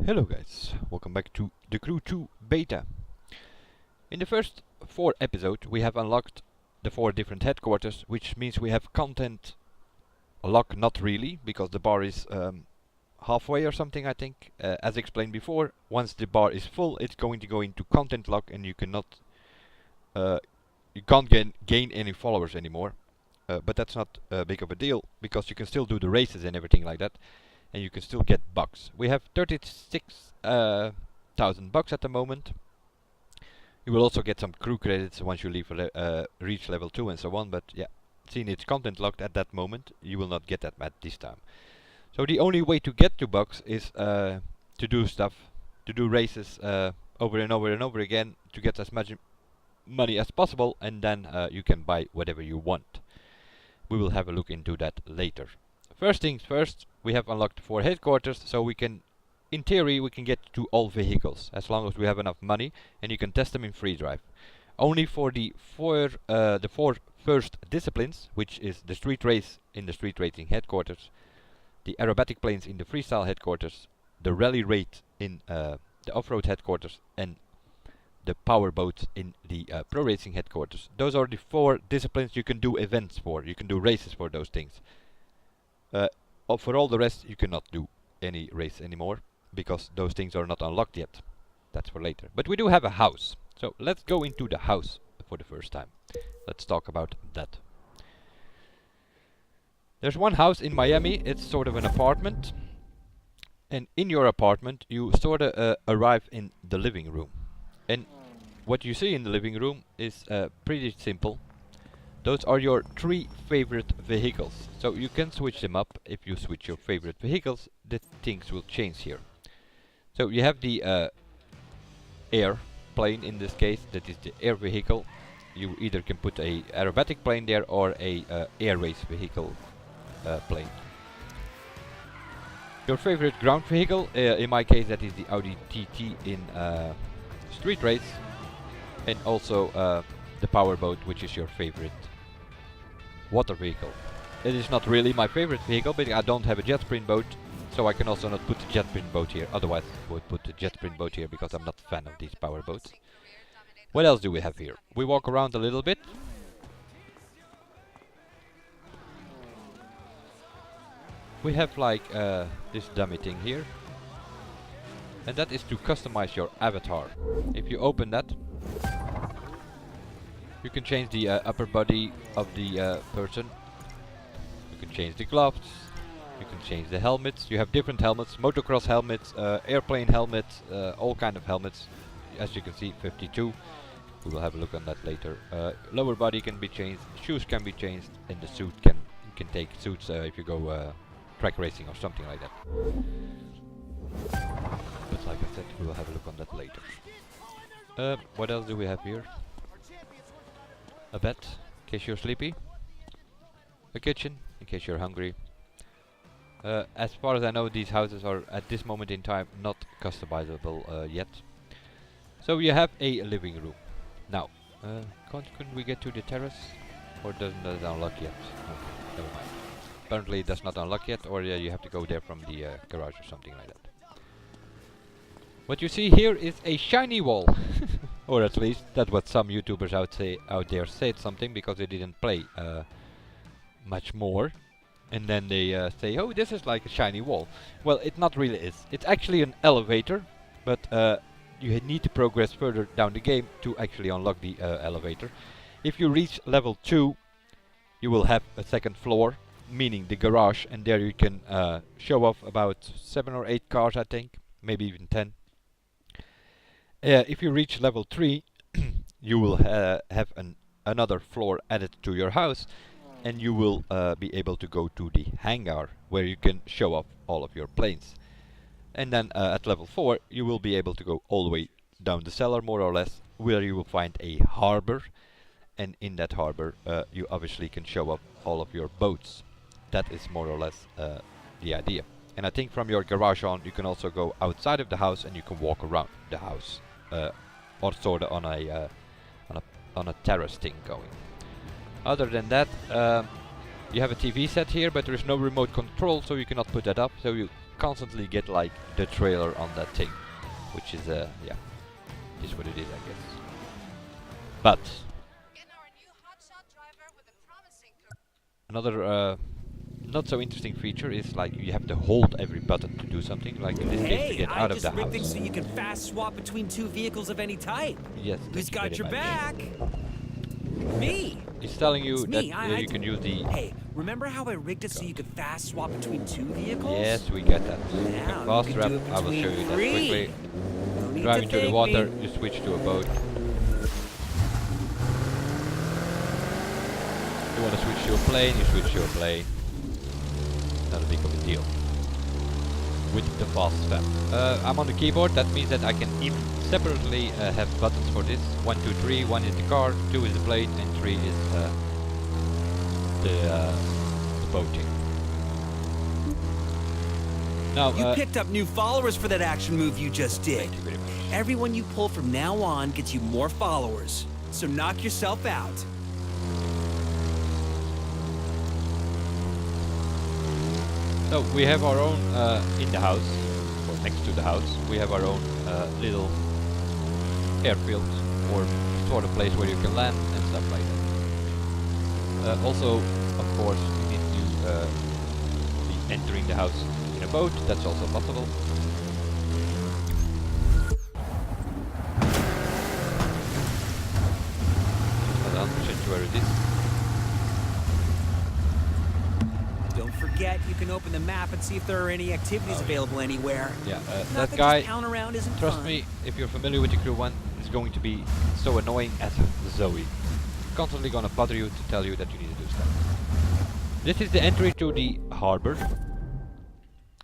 Hello guys, welcome back to the Crew 2 beta. In the first 4 episodes we have unlocked the 4 different headquarters, which means we have content lock, not really, because the bar is halfway or something, I think. As explained before, once the bar is full it's going to go into content lock and you can't gain any followers anymore. But that's not big of a deal, because you can still do the races and everything like that. And you can still get bucks. We have 36,000 bucks at the moment. You will also get some crew credits once you reach level 2 and so on, but yeah, seeing it's content locked at that moment, you will not get that at this time. So the only way to get to bucks is to do stuff, to do races over and over and over again to get as much money as possible, and then you can buy whatever you want. We will have a look into that later. First things first, we have unlocked 4 headquarters, so we can, in theory, we can get to all vehicles as long as we have enough money, and you can test them in free drive. Only for the 4 first disciplines, which is the street race in the street racing headquarters, the aerobatic planes in the freestyle headquarters, the rally raid in the off-road headquarters, and the power boats in the pro racing headquarters. Those are the 4 disciplines you can do events for. You can do races for those things. For all the rest you cannot do any race anymore, because those things are not unlocked yet. That's for later. But we do have a house, so let's go into the house for the first time. Let's talk about that. There's one house in Miami. It's sort of an apartment, and in your apartment you sort of arrive in the living room, and what you see in the living room is pretty simple. Those are your 3 favorite vehicles, so you can switch them up. If you switch your favorite vehicles, the things will change here. So you have the airplane in this case, that is the air vehicle. You either can put a aerobatic plane there or a air race vehicle plane. Your favorite ground vehicle, in my case that is the Audi TT in street race, and also the powerboat, which is your favorite water vehicle. It is not really my favorite vehicle, but I don't have a jet sprint boat, so I can also not put the jet sprint boat here. Otherwise I would put the jet sprint boat here, because I'm not a fan of these powerboats. What else do we have here? We walk around a little bit. We have like this dummy thing here, and that is to customize your avatar. If you open that, you can change the upper body of the person. You can change the gloves. You can change the helmets. You have different helmets, motocross helmets, airplane helmets, all kind of helmets. As you can see, 52. We will have a look on that later. Lower body can be changed, shoes can be changed, and the suit you can take suits if you go track racing or something like that. But like I said, we will have a look on that later. What else do we have here? A bed, in case you're sleepy. A kitchen, in case you're hungry. As far as I know, these houses are at this moment in time not customizable yet. So you have a living room. Now, couldn't we get to the terrace? Or doesn't that unlock yet? Okay, never mind. Apparently it does not unlock yet, or you have to go there from the garage or something like that. What you see here is a shiny wall. Or at least that's what some YouTubers out there said something, because they didn't play much more. And then they say, oh, this is like a shiny wall. Well, it not really is. It's actually an elevator, but you need to progress further down the game to actually unlock the elevator. If you reach level 2, you will have a second floor, meaning the garage, and there you can show off about 7 or 8 cars, I think, maybe even 10. If you reach level 3, you will have another floor added to your house, and you will be able to go to the hangar, where you can show off all of your planes. And then at level 4 you will be able to go all the way down the cellar, more or less, where you will find a harbor, and in that harbor you obviously can show off all of your boats. That is more or less the idea. And I think from your garage on you can also go outside of the house and you can walk around the house, or sort of on a terrace thing going. Other than that, you have a TV set here, but there is no remote control, so you cannot put that up. So you constantly get like the trailer on that thing, which is yeah, is what it is, I guess. But another not so interesting feature is like you have to hold every button to do something, like in this case to get out of the house. Hey, I just rigged things so you can fast swap between two vehicles of any type. Yes, Who's got your much. back? Me! It's telling you that you can use the... Hey, remember how I rigged it so you could fast swap between two vehicles? Yes, we get that. You Now can fast trap, I will show you that quickly. Drive into the water, you switch to a boat. You want to switch to a plane, you switch to a plane. Not a big of a deal. With the fast swap. I'm on the keyboard, that means that I can even separately have buttons for this. 1, 2, 3, 1 is the car, 2 is the plane, and 3 is the boating. Now, you picked up new followers for that action move you just did. Thank you very much. Everyone you pull from now on gets you more followers. So knock yourself out. So we have our own in the house, or next to the house, we have our own little airfield, or sort of place where you can land and stuff like that. Also, of course, you need to be entering the house in a boat, that's also possible. I'm not 100% sure where it is. Don't forget, you can open the map and see if there are any activities available anywhere. Yeah, Not that guy, just around isn't trust fun. me, if you're familiar with the Crew 1, is going to be so annoying as Zoe. Constantly gonna bother you to tell you that you need to do stuff. This is the entry to the harbor.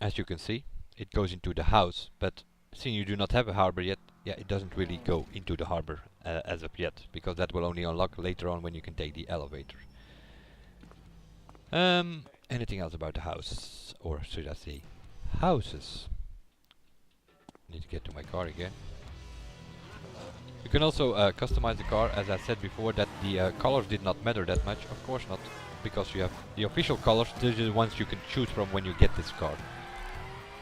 As you can see, it goes into the house, but seeing you do not have a harbor yet, yeah, it doesn't really go into the harbor as of yet, because that will only unlock later on when you can take the elevator. Anything else about the house? Or should I say, houses? Need to get to my car again. You can also customize the car, as I said before, that the colors did not matter that much. Of course not, because you have the official colors, these are the ones you can choose from when you get this car.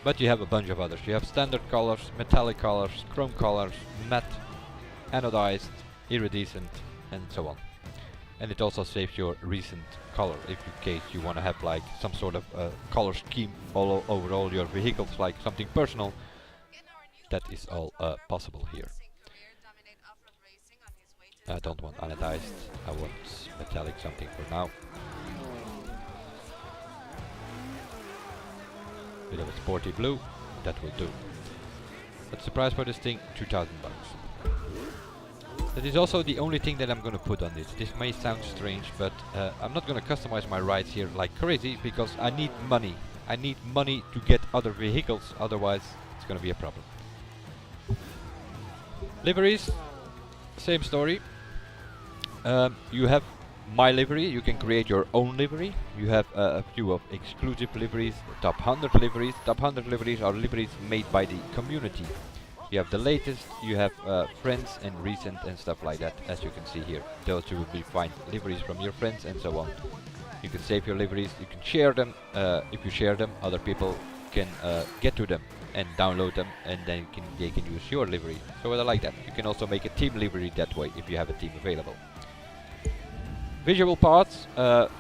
But you have a bunch of others. You have standard colors, metallic colors, chrome colors, matte, anodized, iridescent, and so on. And it also saves your recent color, if in case you want to have like some sort of color scheme all over all your vehicles, like something personal. That is all possible here. I don't want anodized, I want metallic something for now. Bit of a sporty blue, that will do. That's the price for this thing, 2,000 bucks. That is also the only thing that I'm gonna put on this. This may sound strange, but I'm not gonna customize my rides here like crazy, because I need money. I need money to get other vehicles, otherwise it's gonna be a problem. Liveries, same story. You have my livery, you can create your own livery. You have a few of exclusive liveries, top 100 liveries. Top 100 liveries are liveries made by the community. You have the latest, you have friends and recent and stuff like that, as you can see here. Those you will be find liveries from your friends and so on. You can save your liveries, you can share them. If you share them, other people can get to them and download them, and then they can use your livery. So I like that. You can also make a team livery that way if you have a team available. Visual parts,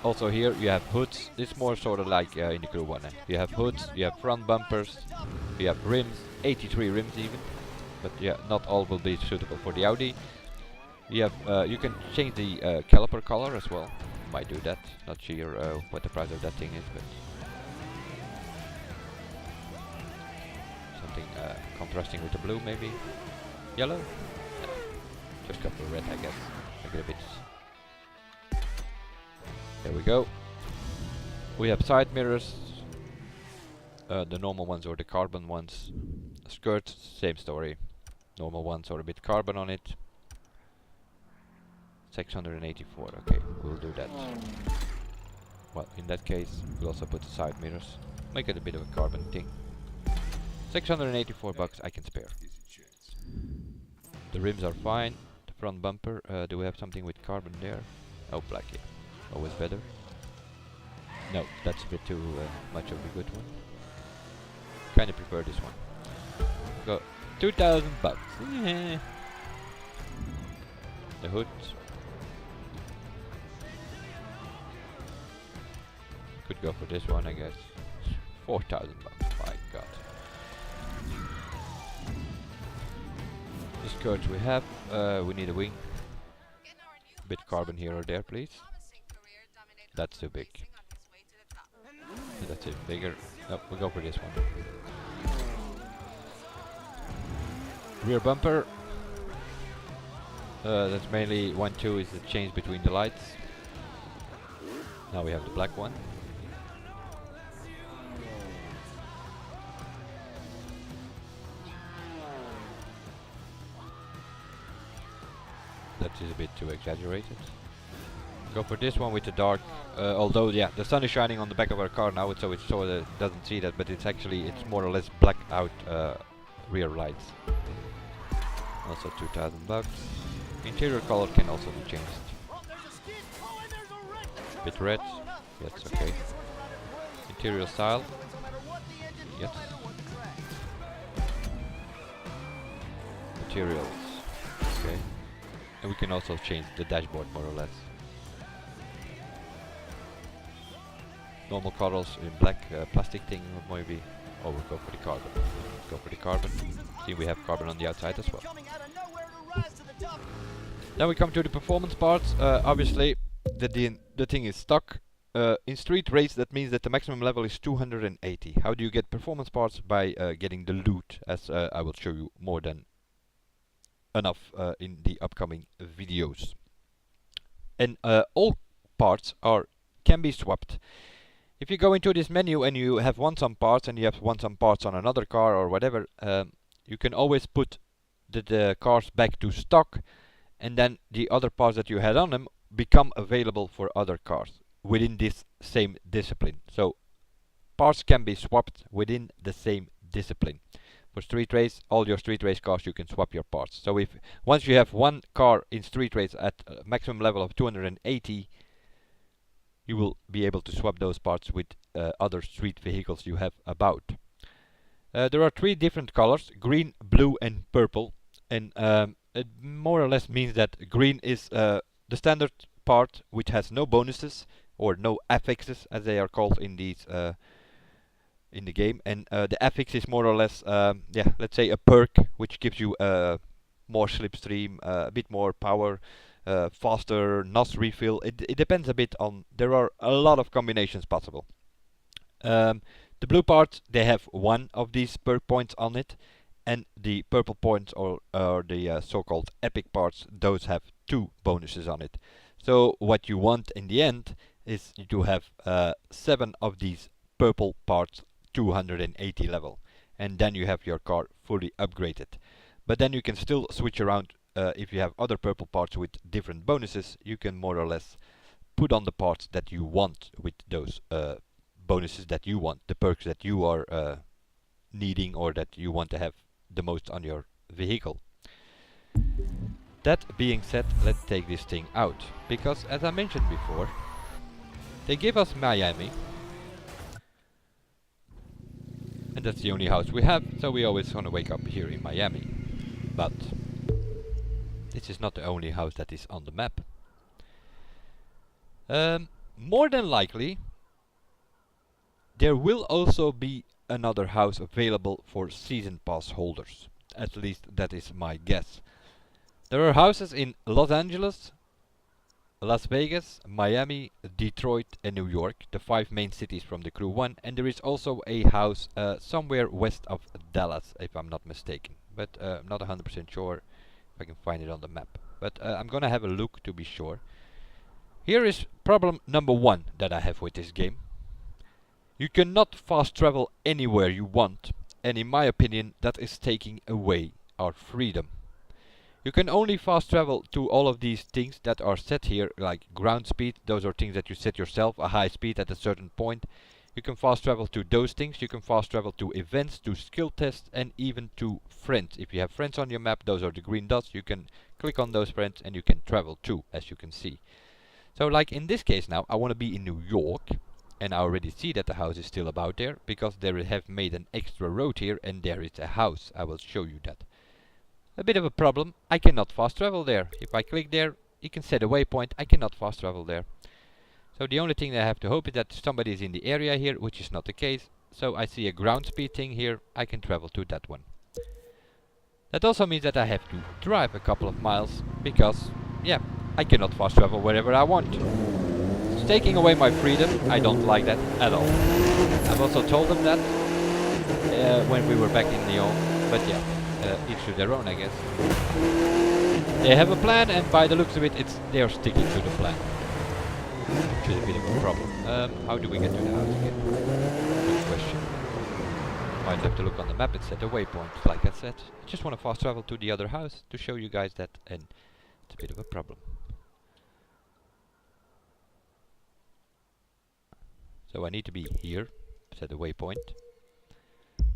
also here you have hoods. It's more sort of like in the Crew 1. You have hoods, you have front bumpers, you have rims, 83 rims even. But yeah, not all will be suitable for the Audi. You have, you can change the caliper color as well. Might do that. Not sure what the price of that thing is, but something contrasting with the blue, maybe. Yellow? No. Just go for red, I guess. Make it a bit. There we go. We have side mirrors. The normal ones or the carbon ones. Skirts, same story. Normal ones or a bit carbon on it. 684, okay, we'll do that. Well, in that case, we'll also put the side mirrors. Make it a bit of a carbon thing. 684 bucks I can spare. The rims are fine. The front bumper, do we have something with carbon there? Oh, black, yeah. Always better. No, that's a bit too much of a good one. Kinda prefer this one. Go 2,000 bucks. Yeah. The hood. Could go for this one, I guess. 4,000 bucks. My God. The skirts we have. We need a wing. Bit carbon here or there, please. That's too big. That's it. Bigger. No, we'll go for this one. Rear bumper. That's mainly 1-2 is the change between the lights. Now we have the black one. That is a bit too exaggerated. Go for this one with the dark. Although, yeah, the sun is shining on the back of our car now, so it sort of doesn't see that, but it's actually it's more or less black out rear lights. Also 2,000 bucks. Interior color can also be changed. Bit red. That's okay. Interior style. Yes. Materials. Okay. And we can also change the dashboard more or less. Normal colors in black, plastic thing maybe. Oh, we'll go for the carbon. Let's go for the carbon. See, we have carbon on the outside as well. Then we come to the performance parts. Obviously, the thing is stuck. In street race, that means that the maximum level is 280. How do you get performance parts? By getting the loot, as I will show you more than enough in the upcoming videos. And all parts can be swapped. If you go into this menu and you have won some parts and you have won some parts on another car or whatever, you can always put the cars back to stock, and then the other parts that you had on them become available for other cars within this same discipline. So parts can be swapped within the same discipline. For street race, all your street race cars, you can swap your parts. So if once you have one car in street race at a maximum level of 280, you will be able to swap those parts with other street vehicles you have about. There are 3 different colors: green, blue and purple. And it more or less means that green is the standard part which has no bonuses or no affixes, as they are called in these in the game. And the affix is more or less, yeah, let's say a perk which gives you more slipstream, a bit more power, faster NOS refill. It depends a bit on. There are a lot of combinations possible. The blue parts, they have 1 of these perk points on it, and the purple points or the so-called epic parts, those have 2 bonuses on it. So what you want in the end is to have 7 of these purple parts 280 level, and then you have your car fully upgraded. But then you can still switch around. If you have other purple parts with different bonuses, you can more or less put on the parts that you want with those bonuses that you want, the perks that you are needing or that you want to have the most on your vehicle. That being said, let's take this thing out, because as I mentioned before, they give us Miami, and that's the only house we have, so we always want to wake up here in Miami. But this is not the only house that is on the map. More than likely, there will also be another house available for season pass holders. At least that is my guess. There are houses in Los Angeles, Las Vegas, Miami, Detroit and New York, the 5 main cities from the Crew 1, and there is also a house somewhere west of Dallas, if I'm not mistaken. But I'm not 100% sure if I can find it on the map. But I'm gonna have a look to be sure. Here is problem number 1 that I have with this game. You cannot fast travel anywhere you want, and in my opinion that is taking away our freedom. You can only fast travel to all of these things that are set here, like ground speed. Those are things that you set yourself, a high speed at a certain point. You can fast travel to those things. You can fast travel to events, to skill tests, and even to friends. If you have friends on your map, those are the green dots. You can click on those friends and you can travel too, as you can see. So like in this case now, I want to be in New York, And I already see that the house is still about there, because they have made an extra road here, and there is a house. I will show you that. A bit of a problem, I cannot fast travel there. If I click there, you can set a waypoint, I cannot fast travel there. So the only thing that I have to hope is that somebody is in the area here, which is not the case. So I see a ground speed thing here, I can travel to that one. That also means that I have to drive a couple of miles, because, yeah, I cannot fast travel wherever I want. It's taking away my freedom, I don't like that at all. I've also told them that when we were back in Lyon, but yeah, each to their own, I guess. They have a plan, and by the looks of it, they are sticking to the plan. Which is a bit of a problem. How do we get to the house again? Good question. Might have to look on the map and set a waypoint, like I said. I just want to fast travel to the other house to show you guys that, and it's a bit of a problem. So I need to be here, set a waypoint.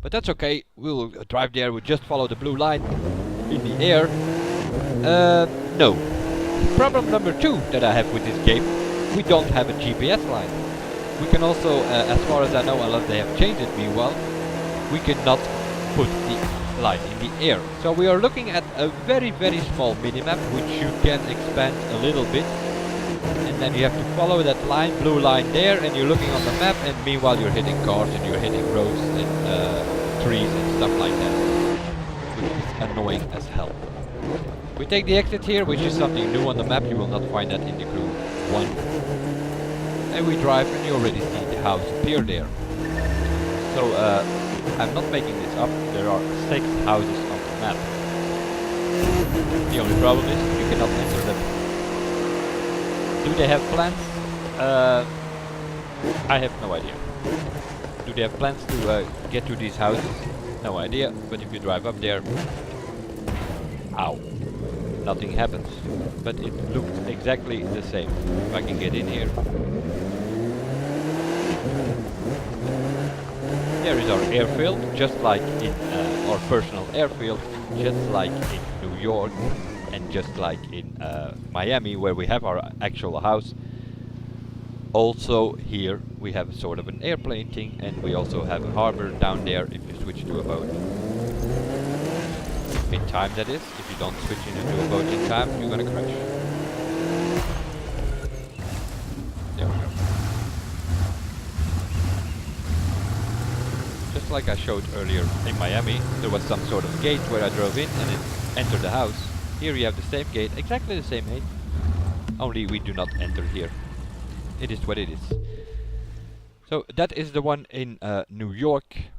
But that's okay, we'll drive there, we'll just follow the blue line in the air. No. Problem number 2 that I have with this game, we don't have a GPS line. We can also, as far as I know, unless they have changed it meanwhile, we cannot put the line in the air. So we are looking at a very, very small minimap, which you can expand a little bit. And then you have to follow that line, blue line there, and you're looking on the map, and meanwhile you're hitting cars and you're hitting roads and trees and stuff like that, which is annoying as hell. We take the exit here, which is something new on the map, you will not find that in the Crew 1. And we drive, and you already see the house appear there. So I'm not making this up, there are 6 houses on the map. The only problem is you cannot enter them. Do they have plans? I have no idea. Do they have plans to get to these houses? No idea, but if you drive up there... Ow. Nothing happens. But it looks exactly the same. If I can get in here. There is our airfield, just like in our personal airfield, just like in New York. And just like in Miami, where we have our actual house, also here we have sort of an airplane thing, and we also have a harbor down there if you switch to a boat. In time, that is. If you don't switch into a boat in time, you're gonna crash. There we go. Just like I showed earlier in Miami, there was some sort of gate where I drove in and it entered the house. Here you have the same gate, exactly the same gate, only we do not enter here. It is what it is. So that is the one in New York.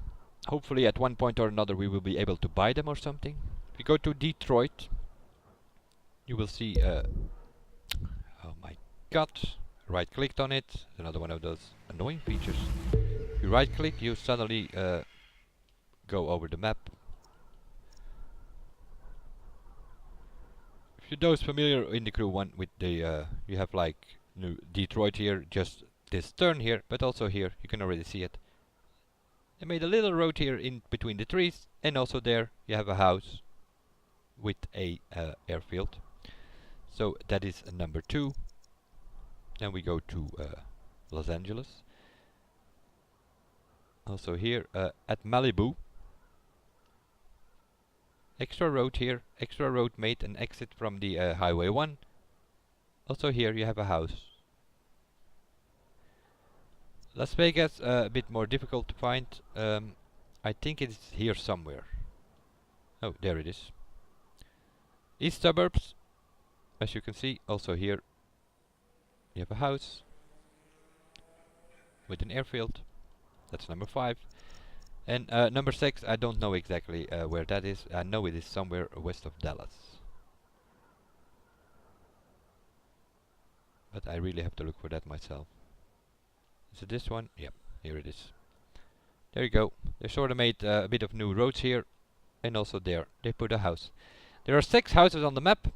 Hopefully at one point or another we will be able to buy them or something. If you go to Detroit, you will see, oh my god, right clicked on it, another one of those annoying features. If you right click, you suddenly go over the map. For those familiar in the Crew 1 with the, you have like Detroit here, just this turn here, but also here, you can already see it. They made a little road here in between the trees, and also there you have a house with a airfield. So that is number 2. Then we go to Los Angeles. Also here at Malibu. Extra road here, extra road made an exit from the Highway 1. Also here you have a house. Las Vegas, a bit more difficult to find. I think it's here somewhere. Oh, there it is. East suburbs, as you can see, also here you have a house with an airfield. That's number 5. And number 6, I don't know exactly where that is. I know it is somewhere west of Dallas. But I really have to look for that myself. Is it this one? Yep, here it is. There you go. They sort of made a bit of new roads here. And also there, they put a house. There are 6 houses on the map.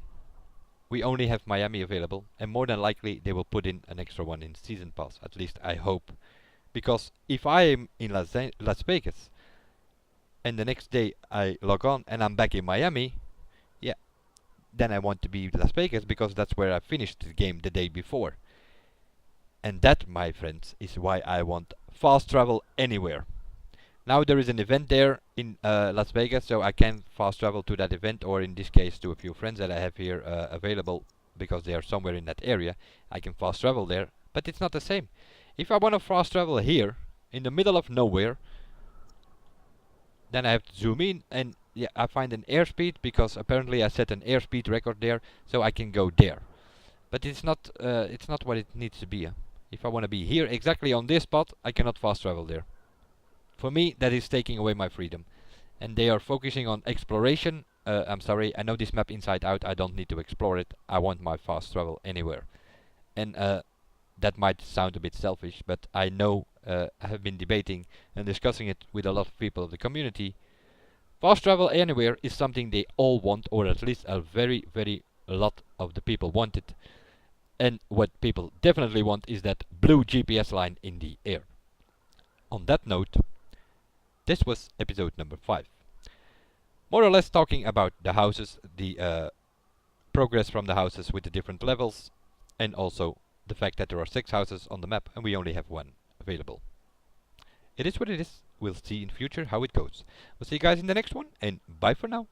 We only have Miami available. And more than likely they will put in an extra one in Season Pass. At least I hope. Because if I am in Las Vegas and the next day I log on and I'm back in Miami, yeah, then I want to be in Las Vegas because that's where I finished the game the day before. And that, my friends, is why I want fast travel anywhere. Now there is an event there in Las Vegas, so I can fast travel to that event, or in this case to a few friends that I have here available because they are somewhere in that area. I can fast travel there, but it's not the same. If I want to fast travel here, in the middle of nowhere, then I have to zoom in and yeah, I find an airspeed because apparently I set an airspeed record there, so I can go there. But it's not what it needs to be. If I want to be here exactly on this spot, I cannot fast travel there. For me, that is taking away my freedom. And they are focusing on exploration. I'm sorry, I know this map inside out. I don't need to explore it. I want my fast travel anywhere. And that might sound a bit selfish, but I know I have been debating and discussing it with a lot of people of the community. Fast travel anywhere is something they all want, or at least a very, very lot of the people want it. And what people definitely want is that blue GPS line in the air. On that note, this was episode number 5. More or less talking about the houses, the progress from the houses with the different levels, and also the fact that there are 6 houses on the map and we only have 1 available. It is what it is. We'll see in future how it goes. We'll see you guys in the next one, and bye for now.